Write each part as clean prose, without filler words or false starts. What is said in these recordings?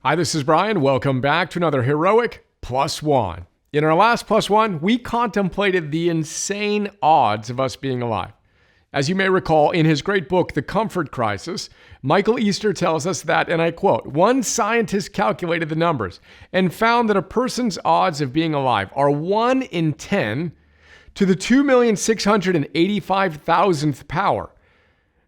Hi, this is Brian. Welcome back to another heroic plus one. In our last plus one, we contemplated the insane odds of us being alive. As you may recall, in his great book, The Comfort Crisis, Michael Easter tells us that, and I quote, one scientist calculated the numbers and found that a person's odds of being alive are 1 in 10 to the 2,685,000th power.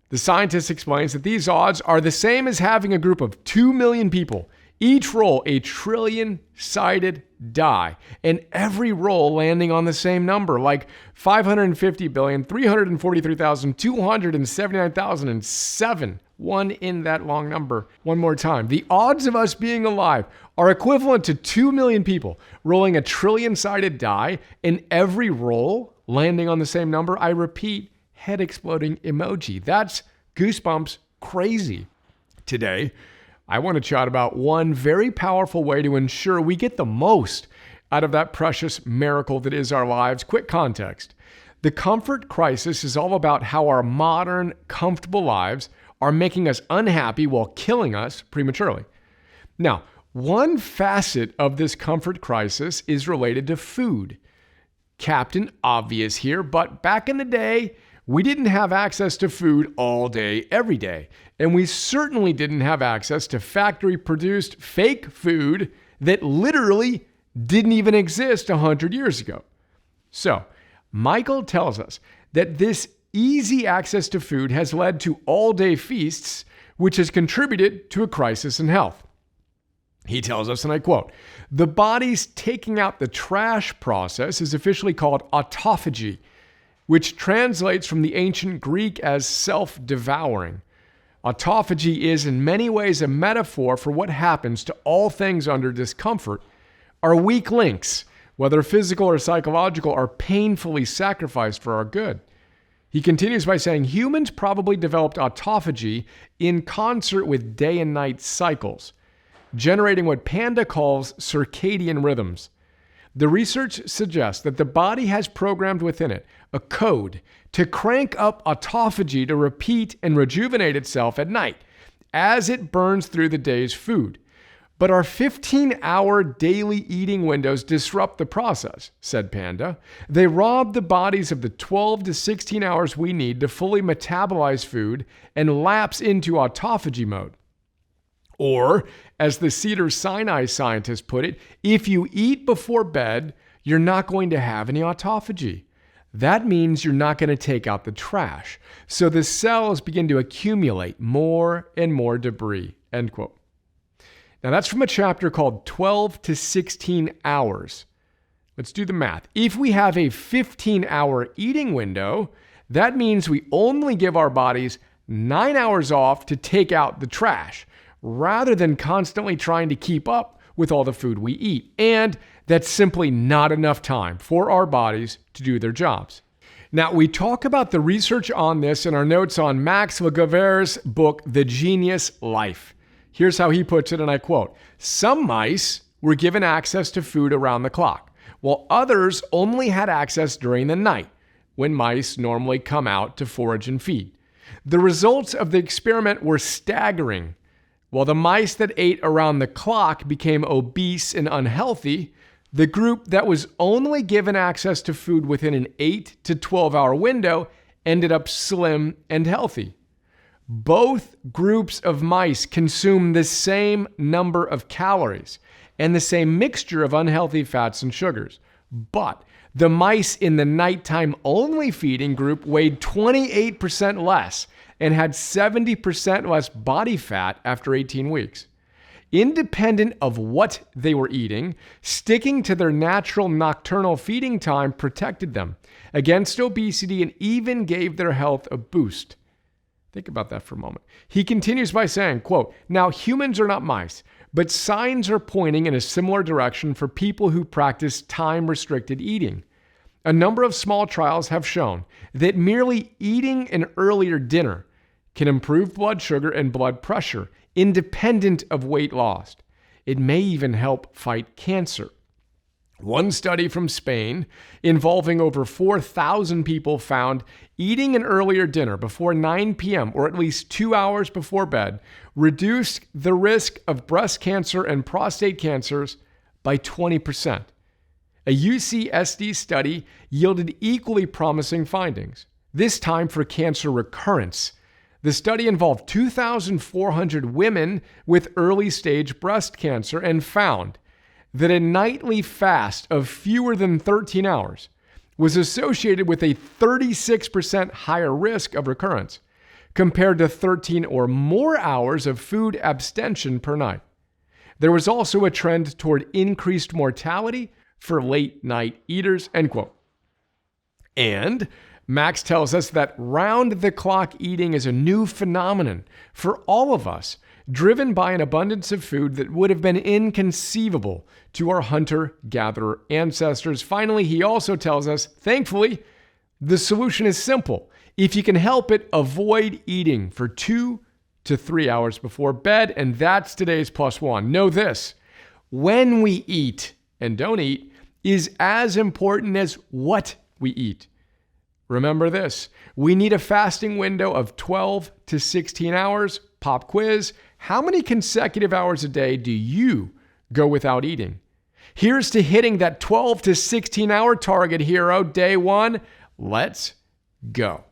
The scientist explains that these odds are the same as having a group of 2 million people each roll a trillion-sided die, and every roll landing on the same number, like 550,343,279,007. One in that long number. One more time. The odds of us being alive are equivalent to 2 million people rolling a trillion-sided die, and every roll landing on the same number. I repeat, head-exploding emoji. That's goosebumps crazy. Today, I want to chat about one very powerful way to ensure we get the most out of that precious miracle that is our lives. Quick context. The comfort crisis is all about how our modern, comfortable lives are making us unhappy while killing us prematurely. Now, one facet of this comfort crisis is related to food. Captain Obvious here, but back in the day, we didn't have access to food all day, every day. And we certainly didn't have access to factory-produced fake food that literally didn't even exist 100 years ago. So, Michael tells us that this easy access to food has led to all-day feasts, which has contributed to a crisis in health. He tells us, and I quote, the body's taking out the trash process is officially called autophagy, which translates from the ancient Greek as self-devouring. Autophagy is in many ways a metaphor for what happens to all things under discomfort. Our weak links, whether physical or psychological, are painfully sacrificed for our good. He continues by saying humans probably developed autophagy in concert with day and night cycles, generating what Panda calls circadian rhythms. The research suggests that the body has programmed within it a code to crank up autophagy to repeat and rejuvenate itself at night as it burns through the day's food. But our 15-hour daily eating windows disrupt the process, said Panda. They rob the bodies of the 12 to 16 hours we need to fully metabolize food and lapse into autophagy mode. Or, as the Cedars-Sinai scientists put it, if you eat before bed, you're not going to have any autophagy. That means you're not going to take out the trash. So the cells begin to accumulate more and more debris, end quote. Now that's from a chapter called 12 to 16 hours. Let's do the math. If we have a 15-hour eating window, that means we only give our bodies 9 hours off to take out the trash, rather than constantly trying to keep up with all the food we eat. And that's simply not enough time for our bodies to do their jobs. Now, we talk about the research on this in our notes on Max Lugavere's book, The Genius Life. Here's how he puts it, and I quote, some mice were given access to food around the clock, while others only had access during the night, when mice normally come out to forage and feed. The results of the experiment were staggering. While the mice that ate around the clock became obese and unhealthy, the group that was only given access to food within an 8 to 12-hour window ended up slim and healthy. Both groups of mice consume the same number of calories and the same mixture of unhealthy fats and sugars. But the mice in the nighttime only feeding group weighed 28% less and had 70% less body fat after 18 weeks. Independent of what they were eating, sticking to their natural nocturnal feeding time protected them against obesity and even gave their health a boost. Think about that for a moment. He continues by saying, quote, now humans are not mice, but signs are pointing in a similar direction for people who practice time-restricted eating. A number of small trials have shown that merely eating an earlier dinner can improve blood sugar and blood pressure, independent of weight loss. It may even help fight cancer. One study from Spain involving over 4,000 people found eating an earlier dinner before 9 p.m. or at least 2 hours before bed reduced the risk of breast cancer and prostate cancers by 20%. A UCSD study yielded equally promising findings, this time for cancer recurrence. The study involved 2,400 women with early-stage breast cancer and found that a nightly fast of fewer than 13 hours was associated with a 36% higher risk of recurrence compared to 13 or more hours of food abstention per night. There was also a trend toward increased mortality for late night eaters, end quote. And Max tells us that round-the-clock eating is a new phenomenon for all of us, driven by an abundance of food that would have been inconceivable to our hunter-gatherer ancestors. Finally, he also tells us, thankfully, the solution is simple. If you can help it, avoid eating for 2 to 3 hours before bed, and that's today's plus one. Know this: when we eat and don't eat is as important as what we eat. Remember this: we need a fasting window of 12 to 16 hours. Pop quiz: how many consecutive hours a day do you go without eating? Here's to hitting that 12 to 16 hour target, hero. Day one, let's go.